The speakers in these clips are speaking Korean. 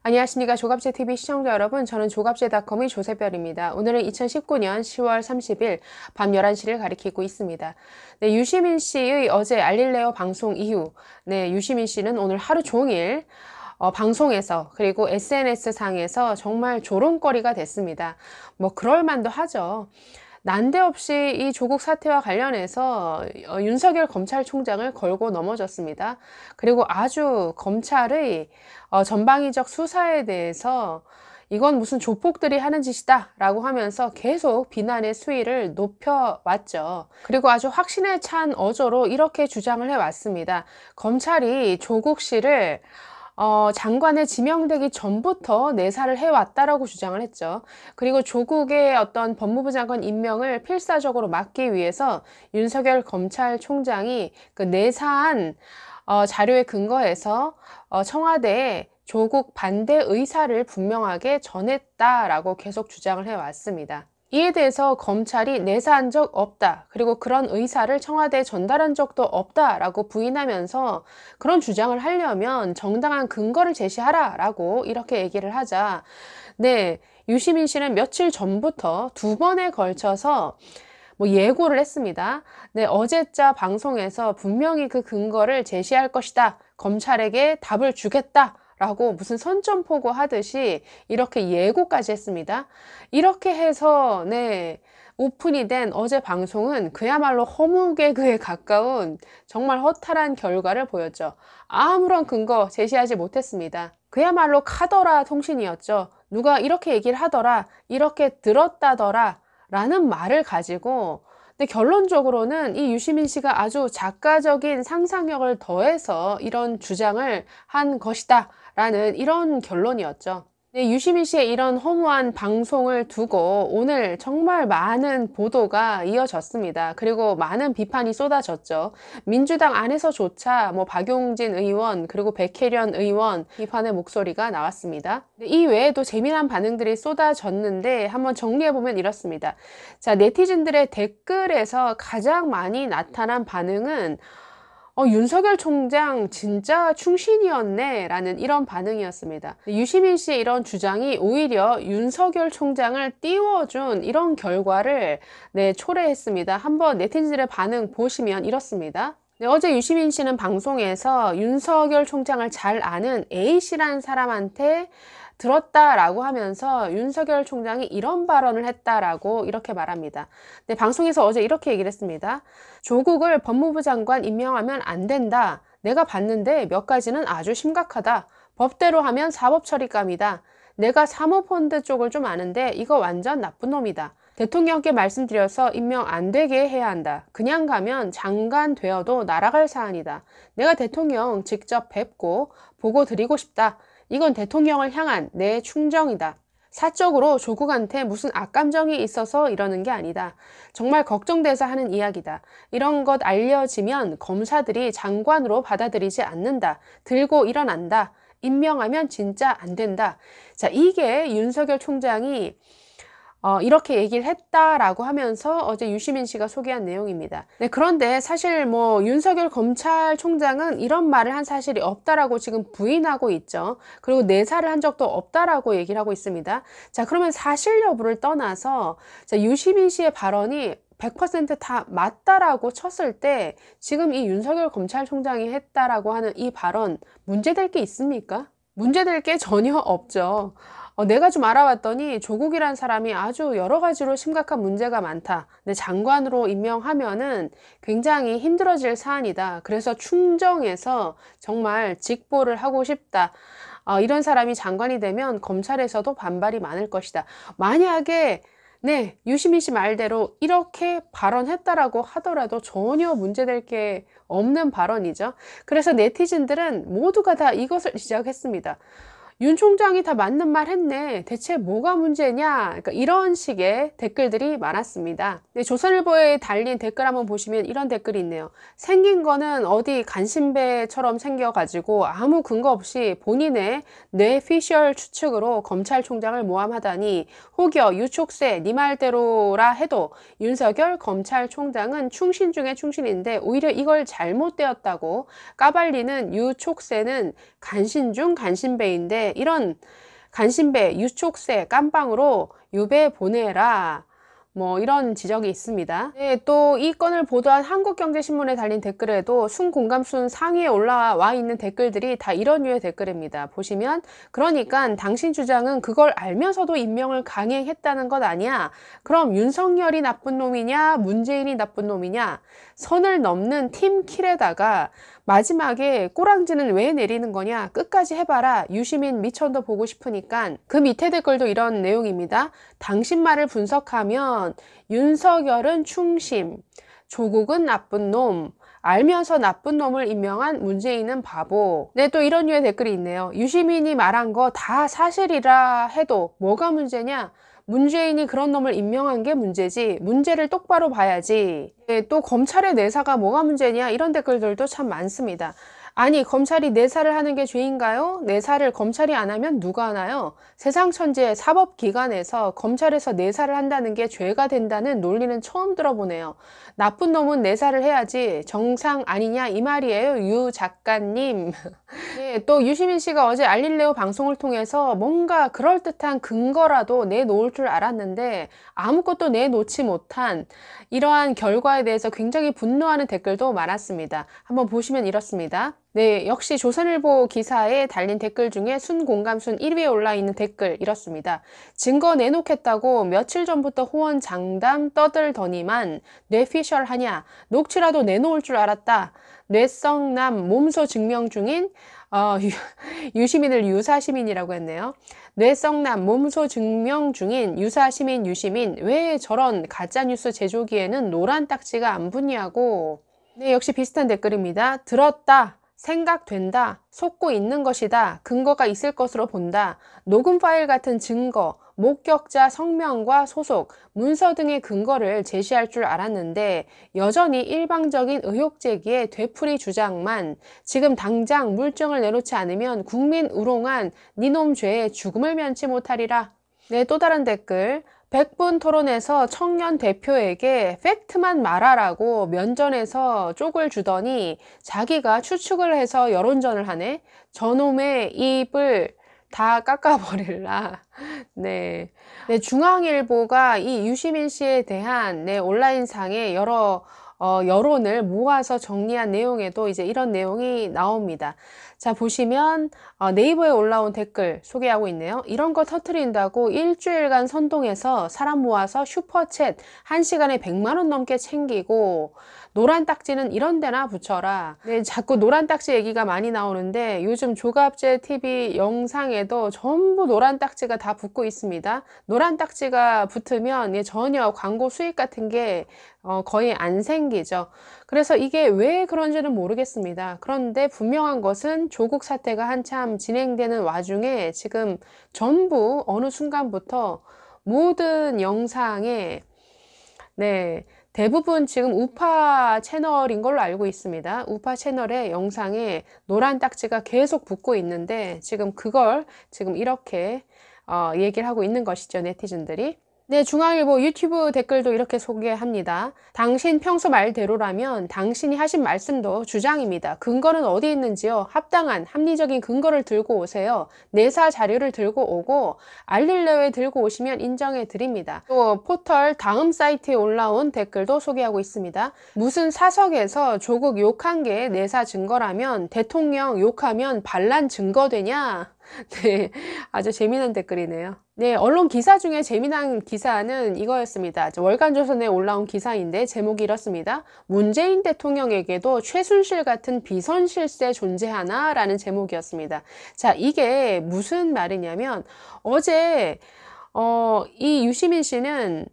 안녕하십니까. 조갑제TV 시청자 여러분, 저는 조갑제닷컴의 조세별입니다. 오늘은 2019년 10월 30일 밤 11시를 가리키고 있습니다. 네, 유시민 씨의 어제 알릴레오 방송 이후, 유시민 씨는 오늘 하루 종일 방송에서 그리고 SNS상에서 정말 조롱거리가 됐습니다. 뭐 그럴 만도 하죠. 난데없이 이 조국 사태와 관련해서 윤석열 검찰총장을 걸고 넘어졌습니다. 그리고 아주 검찰의 전방위적 수사에 대해서 이건 무슨 조폭들이 하는 짓이다 라고 하면서 계속 비난의 수위를 높여왔죠. 그리고 아주 확신에 찬 어조로 이렇게 주장을 해왔습니다. 검찰이 조국 씨를 장관에 지명되기 전부터 내사를 해왔다라고 주장을 했죠. 그리고 조국의 어떤 법무부 장관 임명을 필사적으로 막기 위해서 윤석열 검찰총장이 그 내사한 자료에 근거해서 청와대에 조국 반대 의사를 분명하게 전했다라고 계속 주장을 해왔습니다. 이에 대해서 검찰이 내사한 적 없다. 그리고 그런 의사를 청와대에 전달한 적도 없다라고 부인하면서 그런 주장을 하려면 정당한 근거를 제시하라라고 이렇게 얘기를 하자. 유시민 씨는 며칠 전부터 두 번에 걸쳐서 예고를 했습니다. 어제자 방송에서 분명히 그 근거를 제시할 것이다. 검찰에게 답을 주겠다. 라고 무슨 선전포고 하듯이 이렇게 예고까지 했습니다. 이렇게 해서 오픈이 된 어제 방송은 그야말로 허무개그에 가까운 정말 허탈한 결과를 보였죠. 아무런 근거 제시하지 못했습니다. 그야말로 카더라 통신이었죠. 누가 이렇게 얘기를 하더라, 이렇게 들었다더라 라는 말을 가지고 근데 결론적으로는 이 유시민 씨가 아주 작가적인 상상력을 더해서 이런 주장을 한 것이다 라는 이런 결론이었죠. 유시민 씨의 이런 허무한 방송을 두고 오늘 정말 많은 보도가 이어졌습니다. 그리고 많은 비판이 쏟아졌죠. 민주당 안에서조차 박용진 의원 그리고 백혜련 의원 비판의 목소리가 나왔습니다. 이 외에도 재미난 반응들이 쏟아졌는데 한번 정리해보면 이렇습니다. 자, 네티즌들의 댓글에서 가장 많이 나타난 반응은 윤석열 총장 진짜 충신이었네 라는 이런 반응이었습니다. 유시민 씨의 이런 주장이 오히려 윤석열 총장을 띄워준 이런 결과를 초래했습니다. 한번 네티즌들의 반응 보시면 이렇습니다. 어제 유시민 씨는 방송에서 윤석열 총장을 잘 아는 A씨라는 사람한테 들었다라고 하면서 윤석열 총장이 이런 발언을 했다라고 이렇게 말합니다. 방송에서 어제 이렇게 얘기를 했습니다. 조국을 법무부 장관 임명하면 안 된다. 내가 봤는데 몇 가지는 아주 심각하다. 법대로 하면 사법처리감이다. 내가 사모펀드 쪽을 좀 아는데 이거 완전 나쁜 놈이다. 대통령께 말씀드려서 임명 안 되게 해야 한다. 그냥 가면 장관 되어도 날아갈 사안이다. 내가 대통령 직접 뵙고 보고 드리고 싶다. 이건 대통령을 향한 내 충정이다. 사적으로 조국한테 무슨 악감정이 있어서 이러는 게 아니다. 정말 걱정돼서 하는 이야기다. 이런 것 알려지면 검사들이 장관으로 받아들이지 않는다. 들고 일어난다. 임명하면 진짜 안 된다. 자, 이게 윤석열 총장이 이렇게 얘기를 했다라고 하면서 어제 유시민 씨가 소개한 내용입니다. 그런데 사실 윤석열 검찰총장은 이런 말을 한 사실이 없다라고 지금 부인하고 있죠. 그리고 내사를 한 적도 없다라고 얘기를 하고 있습니다. 자, 그러면 사실 여부를 떠나서 유시민 씨의 발언이 100% 다 맞다라고 쳤을 때 지금 이 윤석열 검찰총장이 했다라고 하는 이 발언 문제될 게 있습니까? 문제될 게 전혀 없죠. 내가 좀 알아봤더니 조국이란 사람이 아주 여러 가지로 심각한 문제가 많다. 근데 장관으로 임명하면은 굉장히 힘들어질 사안이다. 그래서 충정해서 정말 직보를 하고 싶다. 이런 사람이 장관이 되면 검찰에서도 반발이 많을 것이다. 만약에 유시민 씨 말대로 이렇게 발언했다라고 하더라도 전혀 문제될 게 없는 발언이죠. 그래서 네티즌들은 모두가 다 이것을 시작했습니다. 윤 총장이 다 맞는 말 했네. 대체 뭐가 문제냐? 그러니까 이런 식의 댓글들이 많았습니다. 조선일보에 달린 댓글 한번 보시면 이런 댓글이 있네요. 생긴 거는 어디 간신배처럼 생겨가지고 아무 근거 없이 본인의 뇌피셜 추측으로 검찰총장을 모함하다니 혹여 유촉새 네 말대로라 해도 윤석열 검찰총장은 충신 중에 충신인데 오히려 이걸 잘못되었다고 까발리는 유촉새는 간신 중 간신배인데 이런 간신배, 유촉새, 깜빵으로 유배 보내라. 뭐 이런 지적이 있습니다. 네, 또 이 건을 보도한 한국경제신문에 달린 댓글에도 순공감순 상위에 올라와 있는 댓글들이 다 이런 류의 댓글입니다. 보시면 그러니까 당신 주장은 그걸 알면서도 임명을 강행했다는 것 아니야? 그럼 윤석열이 나쁜 놈이냐? 문재인이 나쁜 놈이냐? 선을 넘는 팀킬에다가 마지막에 꼬랑지는 왜 내리는 거냐? 끝까지 해봐라. 유시민 미천도 보고 싶으니까. 그 밑에 댓글도 이런 내용입니다. 당신 말을 분석하면 윤석열은 충심, 조국은 나쁜 놈, 알면서 나쁜 놈을 임명한 문재인은 바보. 네, 또 이런 류의 댓글이 있네요. 유시민이 말한 거 다 사실이라 해도 뭐가 문제냐? 문재인이 그런 놈을 임명한 게 문제지. 문제를 똑바로 봐야지. 네, 또 검찰의 내사가 뭐가 문제냐? 이런 댓글들도 참 많습니다. 아니, 검찰이 내사를 하는 게 죄인가요? 내사를 검찰이 안 하면 누가 하나요? 세상 천지의 사법기관에서 검찰에서 내사를 한다는 게 죄가 된다는 논리는 처음 들어보네요. 나쁜 놈은 내사를 해야지 정상 아니냐 이 말이에요, 유 작가님. 네, 또 유시민 씨가 어제 알릴레오 방송을 통해서 뭔가 그럴듯한 근거라도 내놓을 줄 알았는데 아무것도 내놓지 못한 이러한 결과에 대해서 굉장히 분노하는 댓글도 많았습니다. 한번 보시면 이렇습니다. 네, 역시 조선일보 기사에 달린 댓글 중에 순공감순 1위에 올라있는 댓글 이렇습니다. 증거 내놓겠다고 며칠 전부터 호언 장담 떠들더니만 뇌피셜하냐? 녹취라도 내놓을 줄 알았다. 뇌성남 몸소 증명 중인 유시민을 유사시민이라고 했네요. 뇌성남 몸소 증명 중인 유사시민 유시민 왜 저런 가짜뉴스 제조기에는 노란 딱지가 안 붙냐고. 네, 역시 비슷한 댓글입니다. 들었다. 생각된다. 속고 있는 것이다. 근거가 있을 것으로 본다. 녹음 파일 같은 증거, 목격자 성명과 소속, 문서 등의 근거를 제시할 줄 알았는데 여전히 일방적인 의혹 제기에 되풀이 주장만 지금 당장 물증을 내놓지 않으면 국민 우롱한 니놈 죄에 죽음을 면치 못하리라. 네, 또 다른 댓글. 100분 토론에서 청년 대표에게 팩트만 말하라고 면전에서 쪽을 주더니 자기가 추측을 해서 여론전을 하네. 저놈의 입을 다 깎아버릴라. 네. 네, 중앙일보가 이 유시민 씨에 대한 온라인상의 여러 여론을 모아서 정리한 내용에도 이제 이런 내용이 나옵니다. 자, 보시면 네이버에 올라온 댓글 소개하고 있네요. 이런 거 터트린다고 일주일간 선동해서 사람 모아서 슈퍼챗 1시간에 100만 원 넘게 챙기고 노란 딱지는 이런 데나 붙여라. 네, 자꾸 노란 딱지 얘기가 많이 나오는데 요즘 조갑제 TV 영상에도 전부 노란 딱지가 다 붙고 있습니다. 노란 딱지가 붙으면 전혀 광고 수익 같은 게 거의 안 생기죠. 그래서 이게 왜 그런지는 모르겠습니다. 그런데 분명한 것은 조국 사태가 한참 진행되는 와중에 지금 전부 어느 순간부터 모든 영상에 대부분 지금 우파 채널인 걸로 알고 있습니다. 우파 채널의 영상에 노란 딱지가 계속 붙고 있는데 지금 그걸 지금 이렇게 얘기를 하고 있는 것이죠, 네티즌들이. 네, 중앙일보 유튜브 댓글도 이렇게 소개합니다. 당신 평소 말대로라면 당신이 하신 말씀도 주장입니다. 근거는 어디 있는지요? 합당한 합리적인 근거를 들고 오세요. 내사 자료를 들고 오고 알릴레오에 들고 오시면 인정해 드립니다. 또 포털 다음 사이트에 올라온 댓글도 소개하고 있습니다. 무슨 사석에서 조국 욕한 게 내사 증거라면 대통령 욕하면 반란 증거 되냐? 네, 아주 재미난 댓글이네요. 네, 언론 기사 중에 재미난 기사는 이거였습니다. 월간조선에 올라온 기사인데 제목이 이렇습니다. 문재인 대통령에게도 최순실 같은 비선실세 존재하나? 라는 제목이었습니다. 자, 이게 무슨 말이냐면 어제 이 유시민 씨는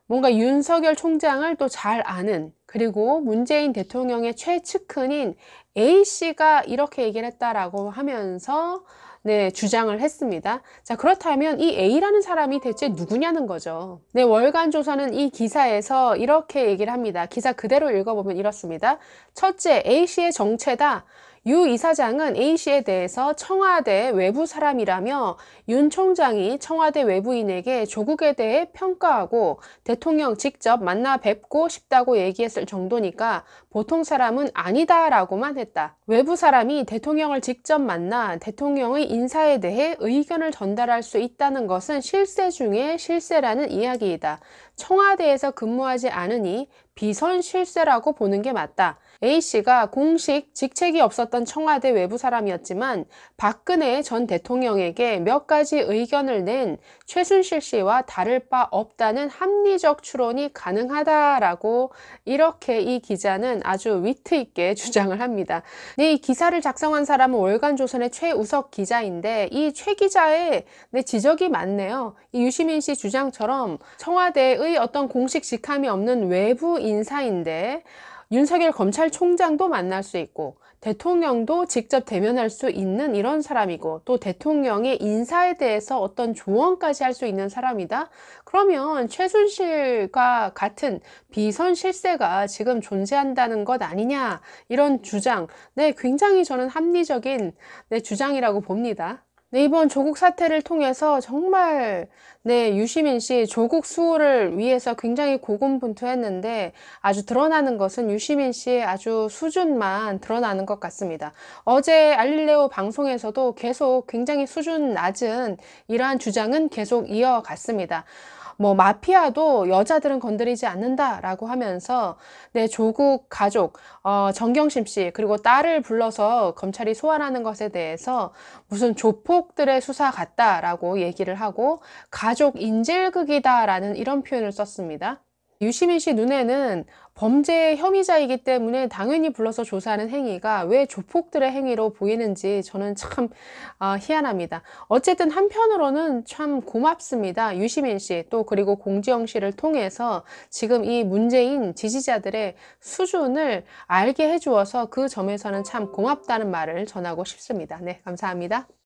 뭔가 윤석열 총장을 또 잘 아는, 그리고 문재인 대통령의 최측근인 A씨가 이렇게 얘기를 했다라고 하면서 주장을 했습니다. 자, 그렇다면 이 A라는 사람이 대체 누구냐는 거죠. 월간조선은 이 기사에서 이렇게 얘기를 합니다. 기사 그대로 읽어보면 이렇습니다. 첫째, A씨의 정체다. 유 이사장은 A씨에 대해서 청와대 외부 사람이라며 윤 총장이 청와대 외부인에게 조국에 대해 평가하고 대통령 직접 만나 뵙고 싶다고 얘기했을 정도니까 보통 사람은 아니다라고만 했다. 외부 사람이 대통령을 직접 만나 대통령의 인사에 대해 의견을 전달할 수 있다는 것은 실세 중에 실세라는 이야기이다. 청와대에서 근무하지 않으니 비선 실세라고 보는 게 맞다. A씨가 공식 직책이 없었던 청와대 외부 사람이었지만 박근혜 전 대통령에게 몇 가지 의견을 낸 최순실 씨와 다를 바 없다는 합리적 추론이 가능하다라고 이렇게 이 기자는 아주 위트 있게 주장을 합니다. 네, 이 기사를 작성한 사람은 월간조선의 최우석 기자인데 이 최 기자의 지적이 많네요. 이 유시민 씨 주장처럼 청와대의 어떤 공식 직함이 없는 외부 인사인데 윤석열 검찰총장도 만날 수 있고 대통령도 직접 대면할 수 있는 이런 사람이고 또 대통령의 인사에 대해서 어떤 조언까지 할 수 있는 사람이다? 그러면 최순실과 같은 비선 실세가 지금 존재한다는 것 아니냐? 이런 주장, 네, 굉장히 저는 합리적인 주장이라고 봅니다. 네, 이번 조국 사태를 통해서 정말 유시민 씨 조국 수호를 위해서 굉장히 고군분투했는데 아주 드러나는 것은 유시민 씨의 아주 수준만 드러나는 것 같습니다. 어제 알릴레오 방송에서도 계속 굉장히 수준 낮은 이러한 주장은 계속 이어갔습니다. 마피아도 여자들은 건드리지 않는다라고 하면서 조국 가족 정경심 씨 그리고 딸을 불러서 검찰이 소환하는 것에 대해서 무슨 조폭들의 수사 같다라고 얘기를 하고 가족 인질극이다라는 이런 표현을 썼습니다. 유시민 씨 눈에는 범죄 혐의자이기 때문에 당연히 불러서 조사하는 행위가 왜 조폭들의 행위로 보이는지 저는 참 희한합니다. 어쨌든 한편으로는 참 고맙습니다. 유시민 씨 또 그리고 공지영 씨를 통해서 지금 이 문재인 지지자들의 수준을 알게 해주어서 그 점에서는 참 고맙다는 말을 전하고 싶습니다. 네, 감사합니다.